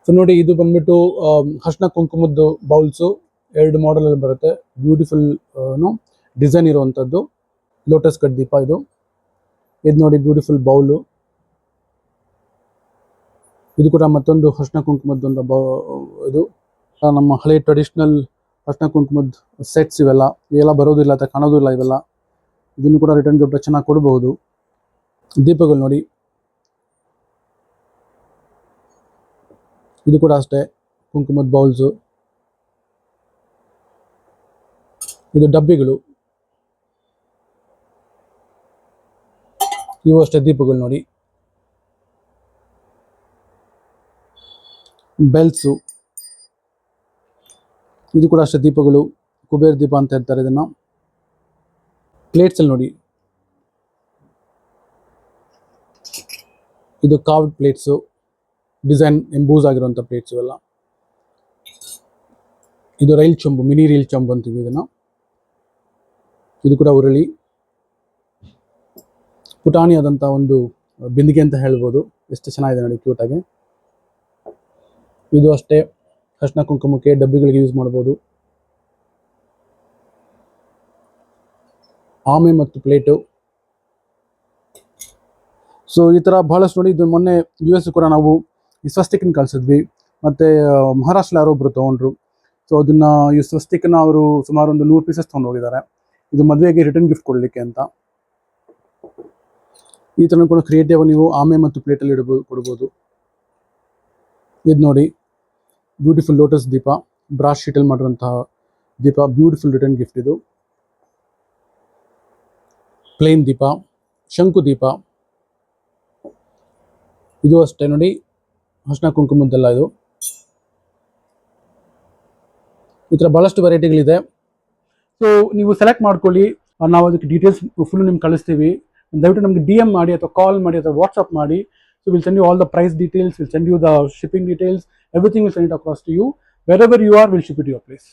So ನೋಡಿ, ಇದು ಬಂದ್ಬಿಟ್ಟು ಅರ್ಶಿನ ಕುಂಕುಮದ್ದು ಬೌಲ್ಸು 2 ಮಾಡೆಲ್ ಅಲ್ಲಿ ಬರುತ್ತೆ. ಬ್ಯೂಟಿಫುಲ್ ಡಿಸೈನ್ ಇರುವಂಥದ್ದು ಲೋಟಸ್ ಕಟ್ ದೀಪ. ಇದು ನೋಡಿ ಬ್ಯೂಟಿಫುಲ್ ಬೌಲು. ಇದು ಕೂಡ ಮತ್ತೊಂದು ಅರ್ಶಿನ ಕುಂಕುಮದ್ದು ಒಂದು ಇದು ನಮ್ಮ ಹಳೆ ಟ್ರೆಡಿಷನಲ್ ಅರ್ಶಿನ ಕುಂಕುಮದ ಸೆಟ್ಸ್ ಇವೆಲ್ಲ ಬರೋದಿಲ್ಲ ಅಥವಾ ಕಾಣೋದಿಲ್ಲ ಇವೆಲ್ಲ. ಇದನ್ನು ಕೂಡ ರಿಟರ್ನ್ ಗಿಫ್ಟ್ ಚೆನ್ನಾಗಿ ಕೊಡಬಹುದು. ದೀಪಗಳು ನೋಡಿ, ಇದು ಕೂಡ ಅಷ್ಟೇ ಕುಂಕುಮದ ಬೌಲ್ಸು. ಇದು ಡಬ್ಬಿಗಳು, ಇವು ಅಷ್ಟೇ ದೀಪಗಳು ನೋಡಿ. ಬೆಲ್ಸು, ಇದು ಕೂಡ ಅಷ್ಟೇ ದೀಪಗಳು. ಕುಬೇರ್ ದೀಪ ಅಂತ ಹೇಳ್ತಾರೆ ಇದನ್ನ. ಪ್ಲೇಟ್ಸ್ ಅಲ್ಲಿ ನೋಡಿ, ಇದು ಕಾರ್ವ್ಡ್ ಪ್ಲೇಟ್ಸು, ಡಿಸೈನ್ ಎಂಬೂಸ್ ಆಗಿರುವಂಥ ಪ್ಲೇಟ್ಸ್ ಇವೆಲ್ಲ. ಇದು ರೈಲ್ ಚೊಂಬು, ಮಿನಿ ರೈಲ್ ಚೊಂಬು ಅಂತೀವಿ ಇದನ್ನ. ಇದು ಕೂಡ ಉರುಳಿ, ಪುಟಾಣಿ ಆದಂಥ ಒಂದು ಬಿಂದಿಗೆ ಅಂತ ಹೇಳ್ಬೋದು. ಎಷ್ಟು ಚೆನ್ನಾಗಿದೆ ನೋಡಿ, ಕ್ಯೂಟಾಗಿ. ಇದು ಅಷ್ಟೇ ಅರ್ಶಿನ ಕುಂಕುಮಕ್ಕೆ ಡಬ್ಬಿಗಳಿಗೆ ಯೂಸ್ ಮಾಡ್ಬೋದು. ಆಮೆ ಮತ್ತು ಪ್ಲೇಟು. ಸೊ ಈ ಥರ ಬಹಳಷ್ಟು ನೋಡಿ. ಇದು ಮೊನ್ನೆ US ಕೂಡ ನಾವು ಈ ಸ್ವಸ್ತಿಕನ್ನು ಕಳಿಸಿದ್ವಿ, ಮತ್ತು ಮಹಾರಾಷ್ಟ್ರ ಯಾರೋ ಒಬ್ಬರು ತೊಗೊಂಡ್ರು. ಸೊ ಅದನ್ನು ಈ ಸ್ವಸ್ತಿಕನ್ನ ಅವರು ಸುಮಾರು ಒಂದು 100 ಪೀಸಸ್ ತೊಗೊಂಡು ಹೋಗಿದ್ದಾರೆ. ಇದು ಮದುವೆಗೆ ರಿಟರ್ನ್ ಗಿಫ್ಟ್ ಕೊಡಲಿಕ್ಕೆ ಅಂತ. ಈ ಥರ ಕೂಡ ಕ್ರಿಯೇಟಿವ್ ನೀವು ಆಮೆ ಮತ್ತು ಪ್ಲೇಟಲ್ಲಿ ಕೊಡ್ಬೋದು. ಇದು ನೋಡಿ ಬ್ಯೂಟಿಫುಲ್ ಲೋಟಸ್ ದೀಪ, ಬ್ರಾಸ್ ಶೀಟಲ್ಲಿ ಮಾಡಿರುವಂತಹ ದೀಪ. ಬ್ಯೂಟಿಫುಲ್ ರಿಟರ್ನ್ ಗಿಫ್ಟ್ ಇದು. ಪ್ಲೇನ್ ದೀಪ, ಶಂಕು ದೀಪ. ಇದು ಅಷ್ಟೇ ನೋಡಿ, ಅರ್ಶಿನ ಕುಂಕುಮದ್ದೆಲ್ಲ ಇದು. ಈ ಥರ ಭಾಳಷ್ಟು ವೆರೈಟಿಗಳಿದೆ. ಸೊ ನೀವು ಸೆಲೆಕ್ಟ್ ಮಾಡ್ಕೊಳ್ಳಿ. ನಾವು ಅದಕ್ಕೆ ಡೀಟೇಲ್ಸ್ ಫುಲ್ ನಿಮ್ಗೆ ಕಳಿಸ್ತೀವಿ. ದಯವಿಟ್ಟು ನಮಗೆ DM ಮಾಡಿ ಅಥವಾ ಕಾಲ್ ಮಾಡಿ ಅಥವಾ ವಾಟ್ಸಪ್ ಮಾಡಿ. So we'll send you all the price details, we'll send you the shipping details, everything we'll send it across to you. Wherever you are, we'll ship it to your place.